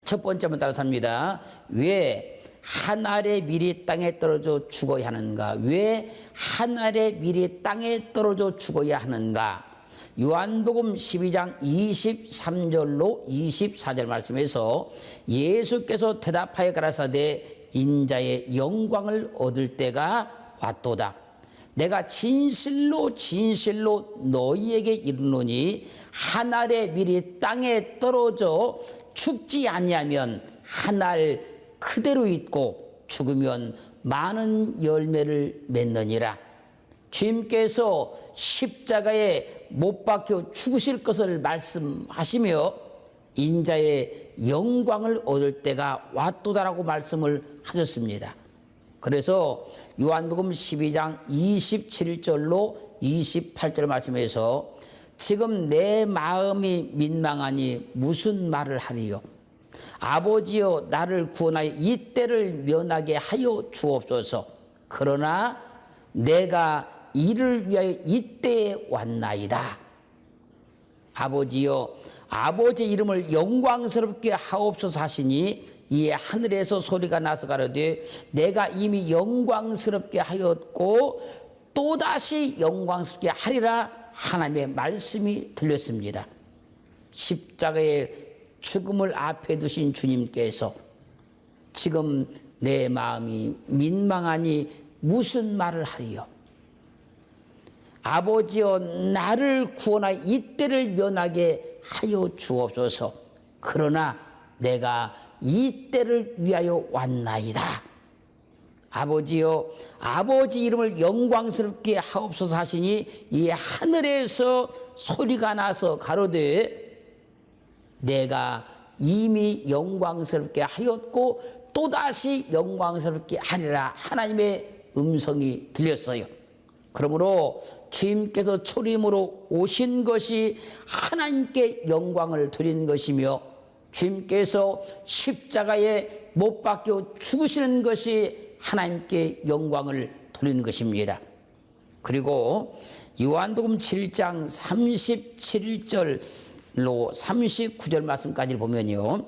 첫 번째 한번 따라서 합니다. 왜 한 알의 밀이 땅에 떨어져 죽어야 하는가? 왜 한 알의 밀이 땅에 떨어져 죽어야 하는가? 요한복음 12장 23절로 24절 말씀에서 예수께서 대답하여 가라사대 인자의 영광을 얻을 때가 왔도다. 내가 진실로 진실로 너희에게 이르노니 한 알의 밀이 땅에 떨어져 죽지 아니하면 한 알 그대로 있고 죽으면 많은 열매를 맺느니라. 주님께서 십자가에 못 박혀 죽으실 것을 말씀하시며 인자의 영광을 얻을 때가 왔도다라고 말씀을 하셨습니다. 그래서 요한복음 12장 27절로 28절 말씀에서 지금 내 마음이 민망하니 무슨 말을 하리요? 아버지여 나를 구원하여 이 때를 면하게 하여 주옵소서. 그러나 내가 이를 위하여 이 때에 왔나이다. 아버지여 아버지의 이름을 영광스럽게 하옵소서 하시니 이에 하늘에서 소리가 나서 가로되 내가 이미 영광스럽게 하였고 또다시 영광스럽게 하리라 하나님의 말씀이 들렸습니다. 십자가의 죽음을 앞에 두신 주님께서 지금 내 마음이 민망하니 무슨 말을 하리요? 아버지여 나를 구원하여 이 때를 면하게 하여 주옵소서. 그러나 내가 이 때를 위하여 왔나이다. 아버지여 아버지 이름을 영광스럽게 하옵소서 하시니 이 하늘에서 소리가 나서 가로되 내가 이미 영광스럽게 하였고 또다시 영광스럽게 하리라 하나님의 음성이 들렸어요. 그러므로 주님께서 초림으로 오신 것이 하나님께 영광을 드리는 것이며 주님께서 십자가에 못 박혀 죽으시는 것이 하나님께 영광을 돌리는 것입니다. 그리고 요한복음 7장 37절로 39절 말씀까지 보면요,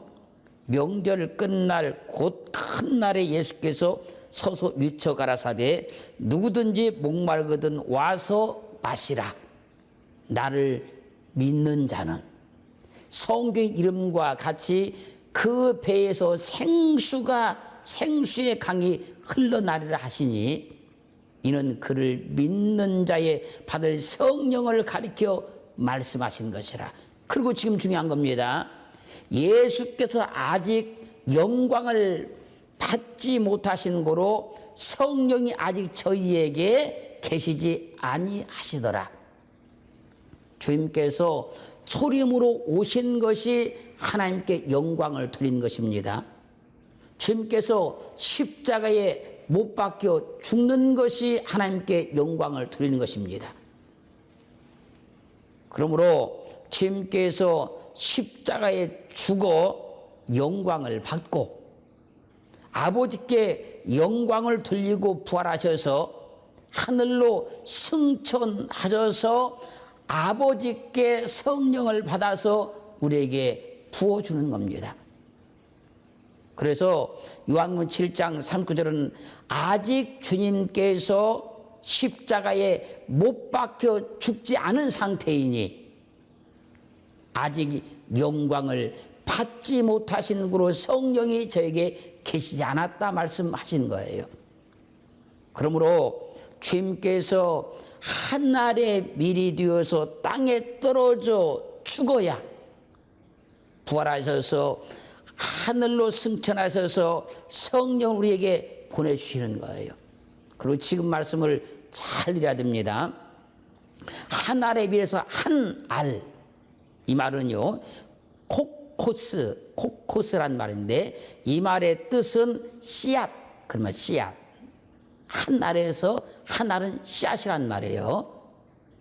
명절 끝날 곧 큰 날에 예수께서 서서 밀쳐 가라사대 누구든지 목마르거든 와서 마시라. 나를 믿는 자는 성경 이름과 같이 그 배에서 생수의 강이 흘러나리라 하시니 이는 그를 믿는 자의 받을 성령을 가리켜 말씀하신 것이라. 그리고 지금 중요한 겁니다. 예수께서 아직 영광을 받지 못하신 고로 성령이 아직 저희에게 계시지 아니하시더라. 주님께서 초림으로 오신 것이 하나님께 영광을 드린 것입니다. 주님께서 십자가에 못 박혀 죽는 것이 하나님께 영광을 드리는 것입니다. 그러므로 주님께서 십자가에 죽어 영광을 받고 아버지께 영광을 돌리고 부활하셔서 하늘로 승천하셔서 아버지께 성령을 받아서 우리에게 부어주는 겁니다. 그래서 요한복음 7장 39절은 아직 주님께서 십자가에 못 박혀 죽지 않은 상태이니 아직 영광을 받지 못하신 그로 성령이 저에게 계시지 않았다 말씀하신 거예요. 그러므로 주님께서 한 알의 밀이 되어서 땅에 떨어져 죽어야 부활하셔서 하늘로 승천하셔서 성령을 우리에게 보내주시는 거예요. 그리고 지금 말씀을 잘 드려야 됩니다. 한 알의 밀에서 한 알, 이 말은요 코코스란 말인데 이 말의 뜻은 씨앗, 그러면 씨앗. 한 알에서 한 알은 씨앗이란 말이에요.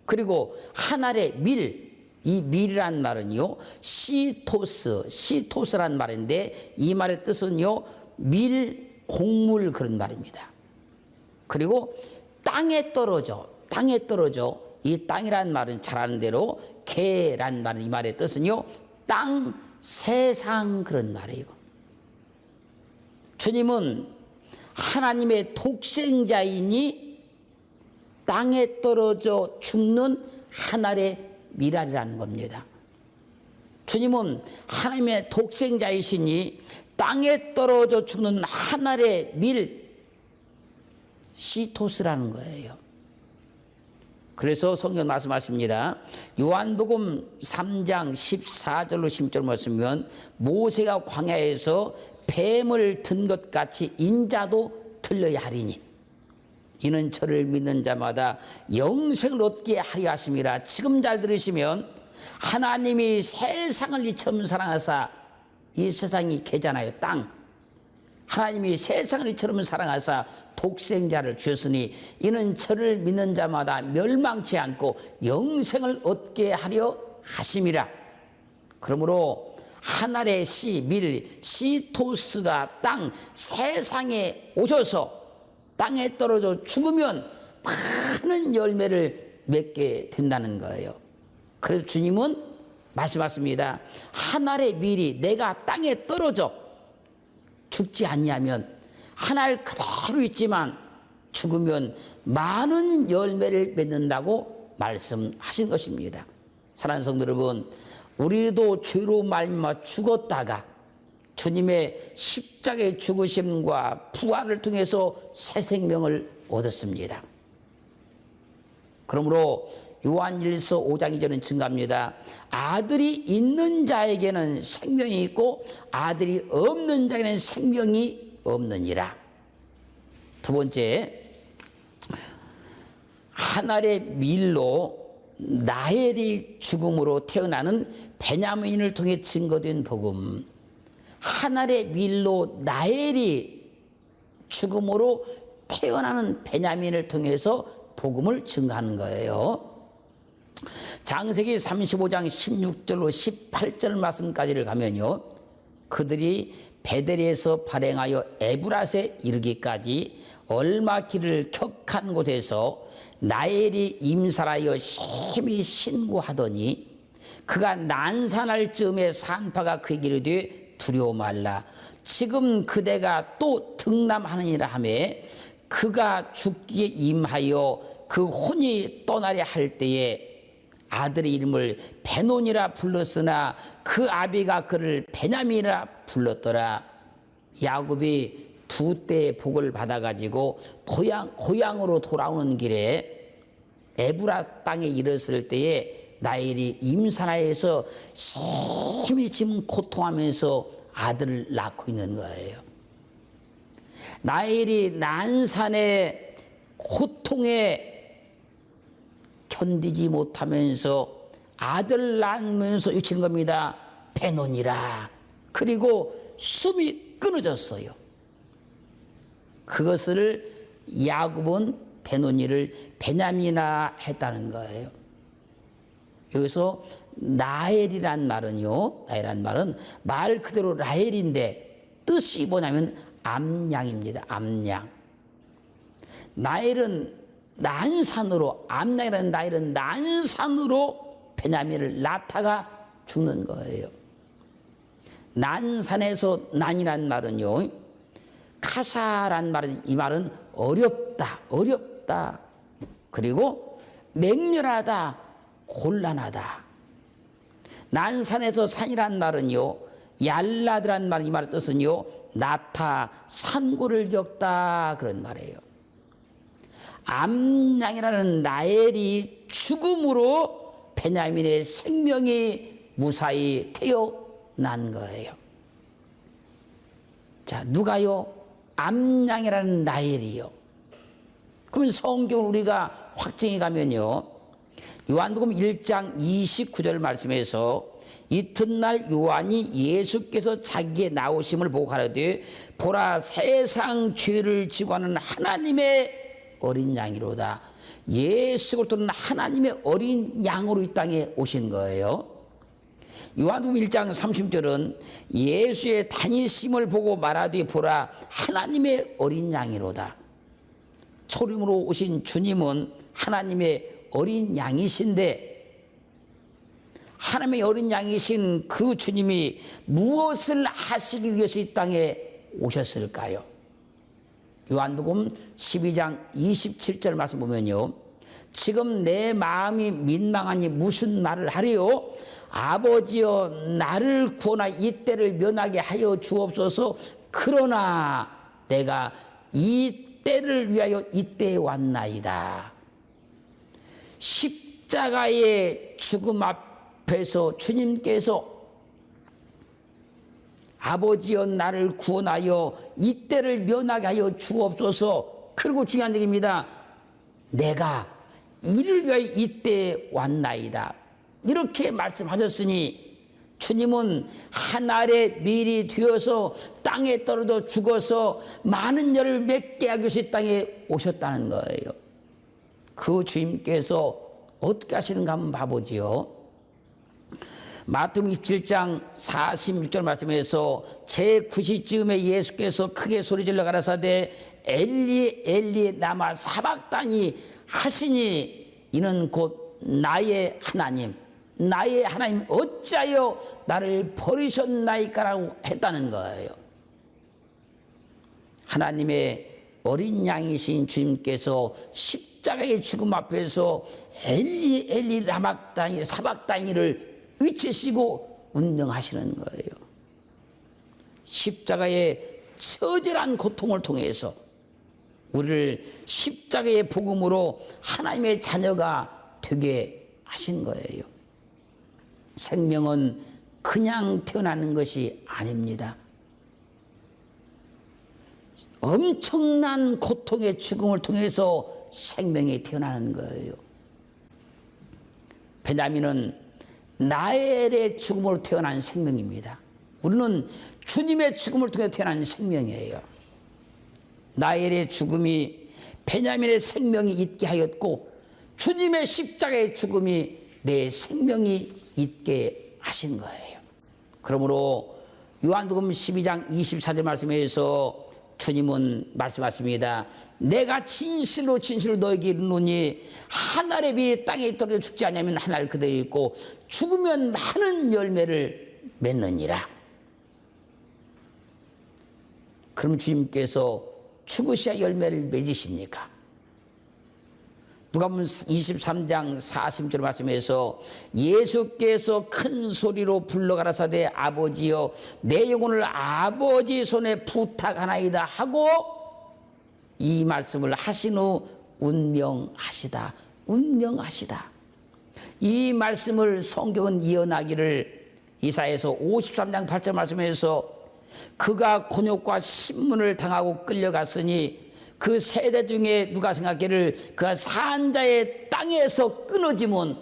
그리고 한 알의 밀, 이 밀이란 말은요 시토스란 말인데 이 말의 뜻은요 밀, 곡물 그런 말입니다. 그리고 땅에 떨어져 이 땅이란 말은 잘 아는 대로 개란 말은 이 말의 뜻은요 땅, 세상 그런 말이에요. 주님은 하나님의 독생자이니 땅에 떨어져 죽는 한 알의 밀알이라는 겁니다. 주님은 하나님의 독생자이시니 땅에 떨어져 죽는 한 알의 밀 시토스라는 거예요. 그래서 성경 말씀하십니다. 요한복음 3장 14절로 16절 말씀이면 모세가 광야에서 뱀을 든 것 같이 인자도 들려야 하리니 이는 저를 믿는 자마다 영생을 얻게 하려 하심이라. 지금 잘 들으시면 하나님이 세상을 이처럼 사랑하사, 이 세상이 개잖아요, 땅. 하나님이 세상을 이처럼 사랑하사 독생자를 주셨으니 이는 저를 믿는 자마다 멸망치 않고 영생을 얻게 하려 하심이라. 그러므로 한 알의 씨, 밀, 시토스가 땅 세상에 오셔서 땅에 떨어져 죽으면 많은 열매를 맺게 된다는 거예요. 그래서 주님은 말씀하십니다. 한 알의 밀이 내가 땅에 떨어져 죽지 아니하면 한 알 그대로 있지만 죽으면 많은 열매를 맺는다고 말씀하신 것입니다. 사랑하는 성도 여러분, 우리도 죄로 말미암아 죽었다가 주님의 십자가의 죽으심과 부활을 통해서 새 생명을 얻었습니다. 그러므로 요한일서 5장 2절은 증가합니다. 아들이 있는 자에게는 생명이 있고 아들이 없는 자에게는 생명이 없느니라. 두 번째, 한 알의 밀로 나엘이 죽음으로 태어나는 베냐민을 통해 증거된 복음. 한 알의 밀로 나엘이 죽음으로 태어나는 베냐민을 통해서 복음을 증거하는 거예요. 창세기 35장 16절로 18절 말씀까지를 가면요, 그들이 베델에서 발행하여 에브랏에 이르기까지 얼마 길을 격한 곳에서 나엘이 임살하여 심히 신고하더니 그가 난산할 즈음에 산파가 그에게 이르되 두려워 말라. 지금 그대가 또 등남하느니라 하매 그가 죽기에 임하여 그 혼이 떠나려 할 때에 아들의 이름을 베논이라 불렀으나 그 아비가 그를 베냐민이라 불렀더라. 야곱이 두 때의 복을 받아가지고 고향으로 돌아오는 길에 에브라 땅에 이르렀을 때에 나엘이 임산하여서 심히 지금 고통하면서 아들을 낳고 있는 거예요. 나엘이 난산의 고통에 견디지 못하면서 아들 낳으면서 외치는 겁니다. 베논이라. 그리고 숨이 끊어졌어요. 그것을 야곱은 베논이를 베냐민이라 했다는 거예요. 여기서 나엘이란 말은요, 나엘이란 말은 말 그대로 라헬인데 뜻이 뭐냐면 암양입니다. 암양. 나엘은 난산으로, 암양이라는 나엘은 난산으로 베냐민을 낳다가 죽는 거예요. 난산에서 난이란 말은요, 카사란 말은, 이 말은 어렵다, 어렵다. 그리고 맹렬하다, 곤란하다. 난산에서 산이란 말은요, 얄라드란 말, 이 말의 뜻은요, 나타, 산고를 겪다, 그런 말이에요. 암양이라는 나엘이 죽음으로 베냐민의 생명이 무사히 태어난 거예요. 자, 누가요? 암양이라는 나엘이요. 그러면 성경을 우리가 확증해 가면요, 요한복음 1장 29절 말씀에서 이튿날 요한이 예수께서 자기의 나오심을 보고 가라되 보라 세상 죄를 지고 하는 하나님의 어린 양이로다. 예수 그리스도는 하나님의 어린 양으로 이 땅에 오신 거예요. 요한복음 1장 30절은 예수의 다니심을 보고 말하되 보라 하나님의 어린 양이로다. 초림으로 오신 주님은 하나님의 어린 양이신데, 하나님의 어린 양이신 그 주님이 무엇을 하시기 위해서 이 땅에 오셨을까요? 요한복음 12장 27절 말씀 보면요, 지금 내 마음이 민망하니 무슨 말을 하리요? 아버지여, 나를 구원하 이 때를 면하게 하여 주옵소서. 그러나 내가 이 때를 위하여 이때에 왔나이다. 십자가의 죽음 앞에서 주님께서 아버지여, 나를 구원하여 이 때를 면하게 하여 주옵소서. 그리고 중요한 얘기입니다. 내가 이를 위하여 이때에 왔나이다. 이렇게 말씀하셨으니 주님은 하늘의 밀이 되어서 땅에 떨어져 죽어서 많은 열을 맺게 하기 위해서 땅에 오셨다는 거예요. 그 주님께서 어떻게 하시는가 한번 봐보지요. 마태복음 27장 46절 말씀에서 제9시쯤에 예수께서 크게 소리질러 가라사대 엘리 엘리 라마 사박다니 하시니 이는 곧 나의 하나님 어찌하여 나를 버리셨나이까라고 했다는 거예요. 하나님의 어린 양이신 주님께서 십자가의 죽음 앞에서 엘리 엘리 라막다니 사박다니를 위치시고 운명하시는 거예요. 십자가의 처절한 고통을 통해서 우리를 십자가의 복음으로 하나님의 자녀가 되게 하신 거예요. 생명은 그냥 태어나는 것이 아닙니다. 엄청난 고통의 죽음을 통해서 생명이 태어나는 거예요. 베냐민은 나엘의 죽음으로 태어난 생명입니다. 우리는 주님의 죽음을 통해 태어난 생명이에요. 나엘의 죽음이 베냐민의 생명이 있게 하였고 주님의 십자가의 죽음이 내 생명이 있게 하신 거예요. 그러므로 요한복음 12장 24절 말씀에서 주님은 말씀하십니다. 내가 진실로 너에게 이르노니 하늘의 빛이 땅에 떨어져 죽지 않으면 하늘 그대로 있고 죽으면 많은 열매를 맺느니라. 그럼 주님께서 죽으셔야 열매를 맺으십니까? 누가복음 23장 40절 말씀에서 예수께서 큰 소리로 불러 가라사대 아버지여, 내 영혼을 아버지 손에 부탁하나이다 하고 이 말씀을 하신 후 운명하시다. 이 말씀을 성경은 예언하기를 이사야서 53장 8절 말씀에서 그가 곤욕과 신문을 당하고 끌려갔으니 그 세대 중에 누가 생각하기를 그가 산자의 땅에서 끊어지면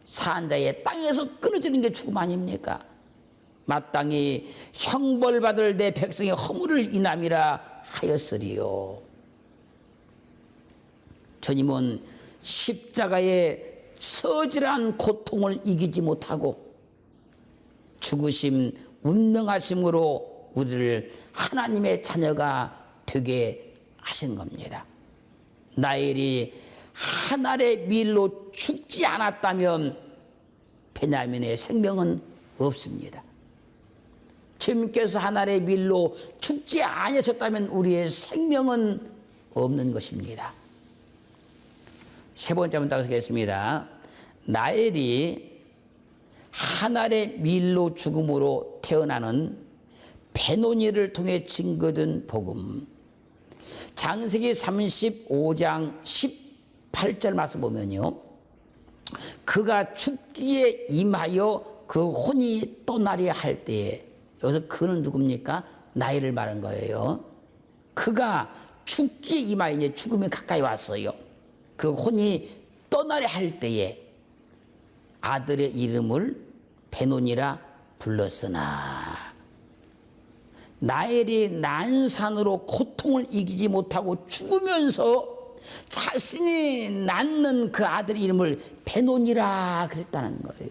산자의 땅에서 끊어지는 게 죽음 아닙니까? 마땅히 형벌받을 내 백성의 허물을 인함이라 하였으리요. 주님은 십자가의 처절한 고통을 이기지 못하고 죽으심 운명하심으로 우리를 하나님의 자녀가 되게 하신 겁니다. 나엘이 하늘의 밀로 죽지 않았다면 베냐민의 생명은 없습니다. 주님께서 하늘의 밀로 죽지 아니하셨다면 우리의 생명은 없는 것입니다. 세 번째 한번 따라서겠습니다. 나엘이 하늘의 밀로 죽음으로 태어나는 베노니를 통해 증거된 복음. 창세기 35장 18절 말씀 보면요, 그가 죽기에 임하여 그 혼이 떠나려 할 때에, 여기서 그는 누굽니까? 나엘을 말한 거예요. 그가 죽기에 임하여, 이제 죽음이 가까이 왔어요. 그 혼이 떠나려 할 때에 아들의 이름을 베노니라 불렀으나, 나엘이 난산으로 고통을 이기지 못하고 죽으면서 자신이 낳는 그 아들의 이름을 베노니라 그랬다는 거예요.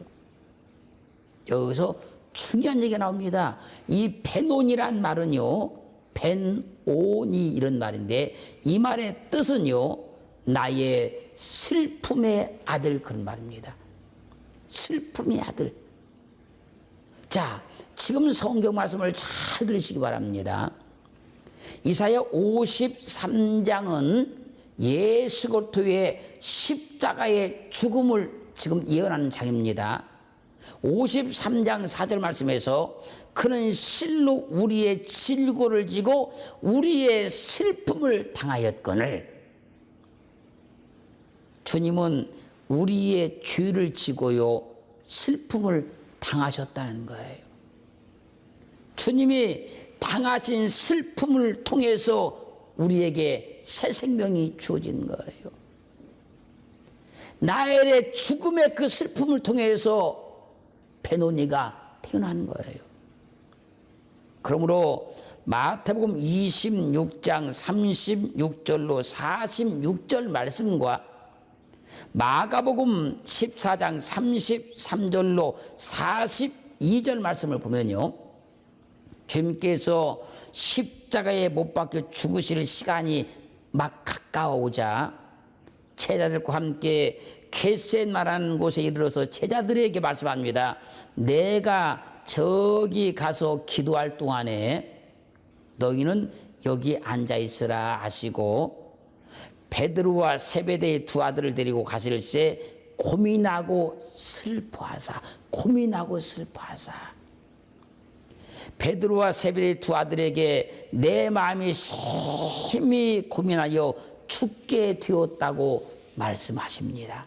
여기서 중요한 얘기가 나옵니다. 이 베노니란 말은요, 벤오니 이런 말인데 이 말의 뜻은요, 나의 슬픔의 아들, 그런 말입니다. 슬픔의 아들. 자, 지금 성경 말씀을 잘 들으시기 바랍니다. 이사야 53장은 예수 그리스도의 십자가의 죽음을 지금 예언하는 장입니다. 53장 4절 말씀에서 그는 실로 우리의 질고를 지고 우리의 슬픔을 당하였거늘, 주님은 우리의 죄를 지고요 슬픔을 당하셨다는 거예요. 주님이 당하신 슬픔을 통해서 우리에게 새 생명이 주어진 거예요. 나엘의 죽음의 그 슬픔을 통해서 베노니가 태어난 거예요. 그러므로 마태복음 26장 36절로 46절 말씀과 마가복음 14장 33절로 42절 말씀을 보면요, 주님께서 십자가에 못 박혀 죽으실 시간이 막 가까워오자 제자들과 함께 겟셋마라는 곳에 이르러서 제자들에게 말씀합니다. 내가 저기 가서 기도할 동안에 너희는 여기 앉아 있으라 하시고, 베드로와 세베대의 두 아들을 데리고 가실새 고민하고 슬퍼하사, 베드로와 세베대의 두 아들에게 내 마음이 심히 고민하여 죽게 되었다고 말씀하십니다.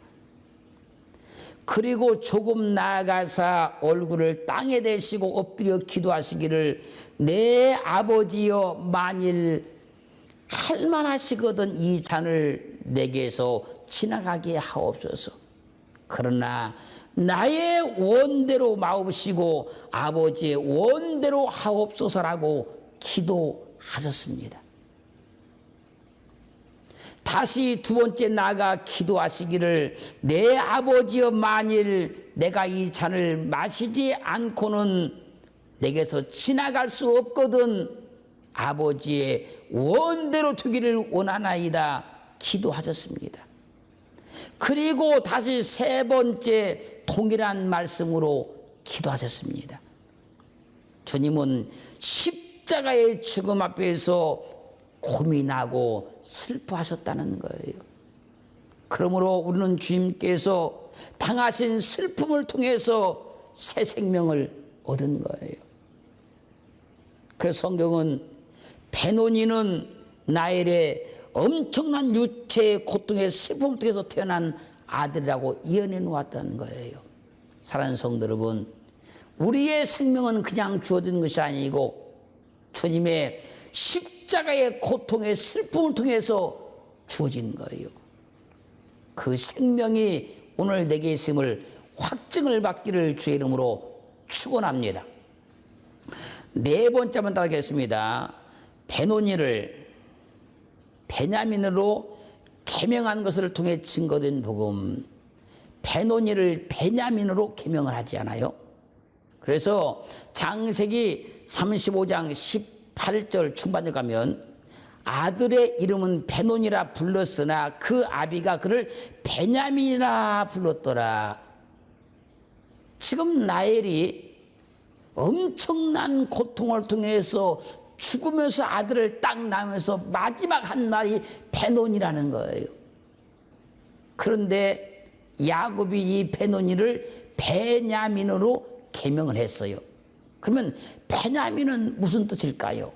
그리고 조금 나아가사 얼굴을 땅에 대시고 엎드려 기도하시기를, 내 아버지여, 만일 할만하시거든 이 잔을 내게서 지나가게 하옵소서. 그러나 나의 원대로 마옵시고 아버지의 원대로 하옵소서라고 기도하셨습니다. 다시 두 번째 나아가 기도하시기를, 내 아버지여, 만일 내가 이 잔을 마시지 않고는 내게서 지나갈 수 없거든 아버지의 원대로 되기를 원하나이다 기도하셨습니다. 그리고 다시 세 번째 동일한 말씀으로 기도하셨습니다. 주님은 십자가의 죽음 앞에서 고민하고 슬퍼하셨다는 거예요. 그러므로 우리는 주님께서 당하신 슬픔을 통해서 새 생명을 얻은 거예요. 그래서 성경은 베노니는 나엘의 엄청난 유체의 고통의 슬픔을 통해서 태어난 아들이라고 예언해 놓았다는 거예요. 사랑하는 성도 여러분, 우리의 생명은 그냥 주어진 것이 아니고 주님의 십자가의 고통의 슬픔을 통해서 주어진 거예요. 그 생명이 오늘 내게 있음을 확증을 받기를 주의 이름으로 축원합니다. 네 번째 한번 따르겠습니다. 베노니를 베냐민으로 계명한 것을 통해 증거된 복음. 베노니를 베냐민으로 계명을 하지 않아요? 그래서 창세기 35장 18절 중반에 가면 아들의 이름은 베노니라 불렀으나 그 아비가 그를 베냐민이라 불렀더라. 지금 나엘이 엄청난 고통을 통해서 죽으면서 아들을 딱 낳으면서 마지막 한 말이 베노니라는 거예요. 그런데 야곱이 이 베노니를 베냐민으로 계명을 했어요. 그러면 베냐민은 무슨 뜻일까요?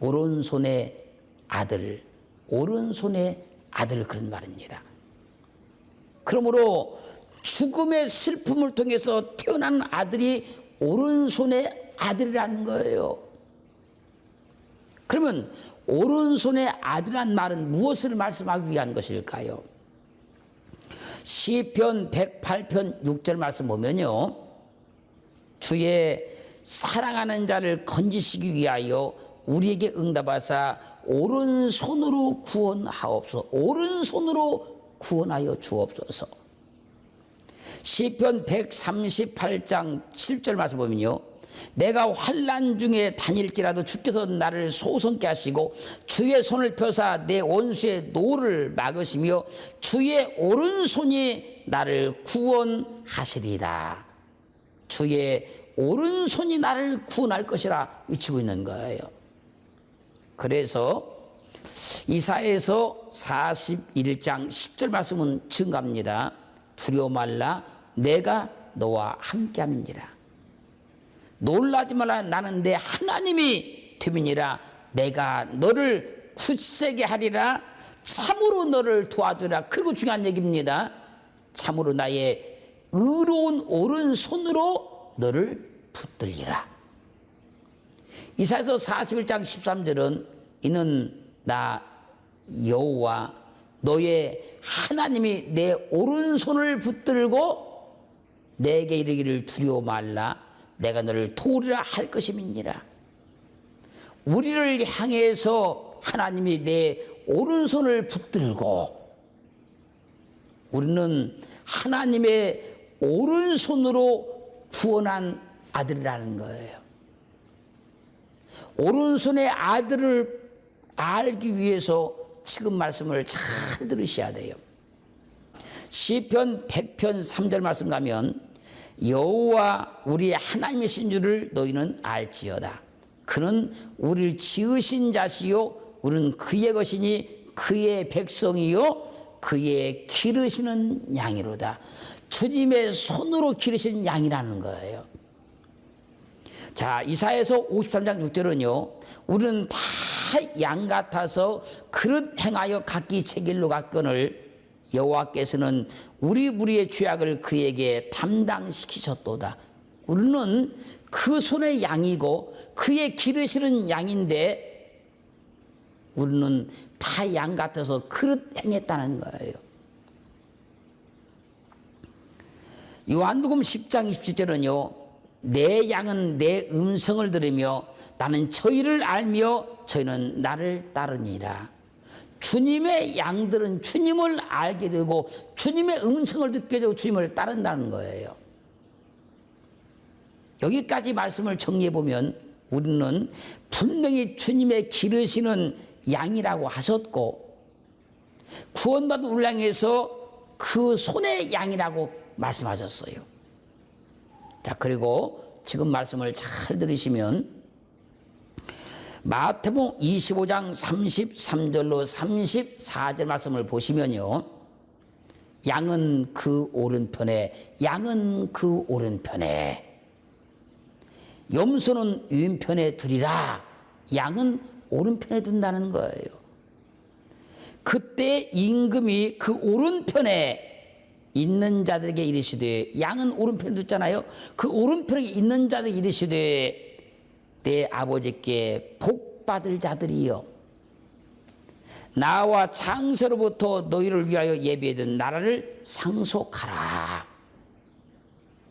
오른손의 아들, 오른손의 아들, 그런 말입니다. 그러므로 죽음의 슬픔을 통해서 태어난 아들이 오른손의 아들이라는 거예요. 그러면 오른손의 아들이란 말은 무엇을 말씀하기 위한 것일까요? 시편 108편 6절 말씀 보면요, 주의 사랑하는 자를 건지시기 위하여 우리에게 응답하사 오른손으로 구원하옵소서. 오른손으로 구원하여 주옵소서. 시편 138장 7절 말씀 보면요, 내가 환난 중에 다닐지라도 주께서 나를 소성케 하시고 주의 손을 펴사 내 원수의 노를 막으시며 주의 오른손이 나를 구원하시리다. 주의 오른손이 나를 구원할 것이라 외치고 있는 거예요. 그래서 이사야서 41장 10절 말씀은 증가합니다. 두려워 말라 내가 너와 함께함이니라. 놀라지 말라 나는 내 하나님이 됨이니라. 내가 너를 굳세게 하리라. 참으로 너를 도와주라. 그리고 중요한 얘기입니다. 참으로 나의 의로운 오른손으로 너를 붙들리라. 이사야서 41장 13절은 이는 나 여호와 너의 하나님이 내 오른손을 붙들고 내게 이르기를 두려워 말라 내가 너를 도우리라 할 것임이니라. 우리를 향해서 하나님이 내 오른손을 붙들고 우리는 하나님의 오른손으로 구원한 아들이라는 거예요. 오른손의 아들을 알기 위해서 지금 말씀을 잘 들으셔야 돼요. 시편 100편 3절 말씀 가면 여호와 우리의 하나님이신 줄을 너희는 알지어다. 그는 우리를 지으신 자시요 우리는 그의 것이니 그의 백성이요 그의 기르시는 양이로다. 주님의 손으로 기르신 양이라는 거예요. 자, 이사야서 53장 6절은요. 우리는 다 양 같아서 그릇 행하여 각기 제 길로 갔거늘 여호와께서는 우리 무리의 죄악을 그에게 담당시키셨도다. 우리는 그 손의 양이고 그의 기르시는 양인데 우리는 다 양 같아서 그릇 행했다는 거예요. 요한복음 10장 27절은요. 내 양은 내 음성을 들으며 나는 저희를 알며 저희는 나를 따르니라. 주님의 양들은 주님을 알게 되고 주님의 음성을 듣게 되고 주님을 따른다는 거예요. 여기까지 말씀을 정리해 보면 우리는 분명히 주님의 기르시는 양이라고 하셨고 구원받은 우리를 향해서 그 손의 양이라고 말씀하셨어요. 자, 그리고 지금 말씀을 잘 들으시면 마태복음 25장 33절로 34절 말씀을 보시면요. 양은 그 오른편에 양은 그 오른편에 염소는 왼편에 두리라. 양은 오른편에 둔다는 거예요. 그때 임금이 그 오른편에 있는 자들에게 이르시되 양은 오른편에 뒀잖아요. 그 오른편에 있는 자들에게 이르시되 내 아버지께 복받을 자들이여 나와 창세로부터 너희를 위하여 예비해둔 나라를 상속하라.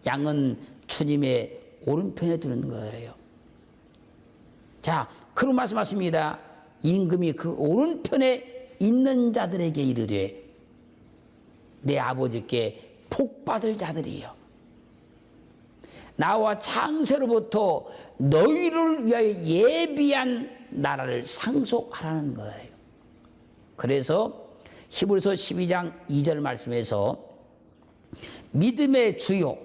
양은 주님의 오른편에 두는 거예요. 자, 그런 말씀하십니다. 임금이 그 오른편에 있는 자들에게 이르되 내 아버지께 복받을 자들이여 나와 창세로부터 너희를 위하여 예비한 나라를 상속하라는 거예요. 그래서 히브리서 12장 2절 말씀에서 믿음의 주요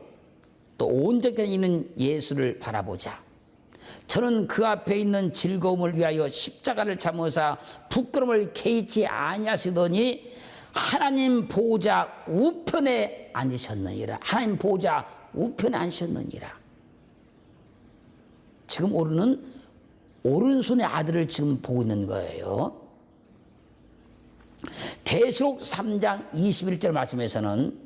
또 온전히 있는 예수를 바라보자. 저는 그 앞에 있는 즐거움을 위하여 십자가를 참으사 부끄러움을 개의치 아니하시더니 하나님 보좌 우편에 앉으셨느니라. 하나님 보좌 우편에 앉으셨느니라. 지금 우리는 오른손의 아들을 지금 보고 있는 거예요. 계시록 3장 21절 말씀에서는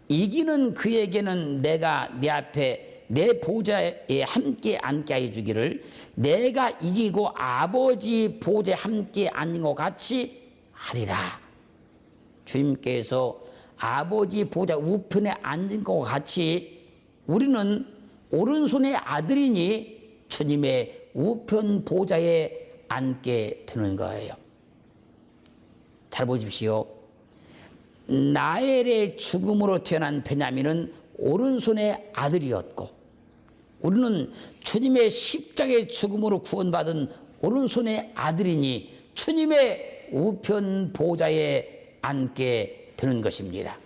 이기는 그에게는 내가 내 앞에 내 보좌에 함께 앉게 하여 주기를 내가 이기고 아버지 보좌에 함께 앉은 것 같이 하리라. 주님께서 아버지 보좌 우편에 앉은 것 같이 우리는 오른손의 아들이니 주님의 우편 보좌에 앉게 되는 거예요. 잘 보십시오. 나엘의 죽음으로 태어난 베냐민은 오른손의 아들이었고 우리는 주님의 십자가의 죽음으로 구원받은 오른손의 아들이니 주님의 우편 보좌에 앉게 되는 것입니다.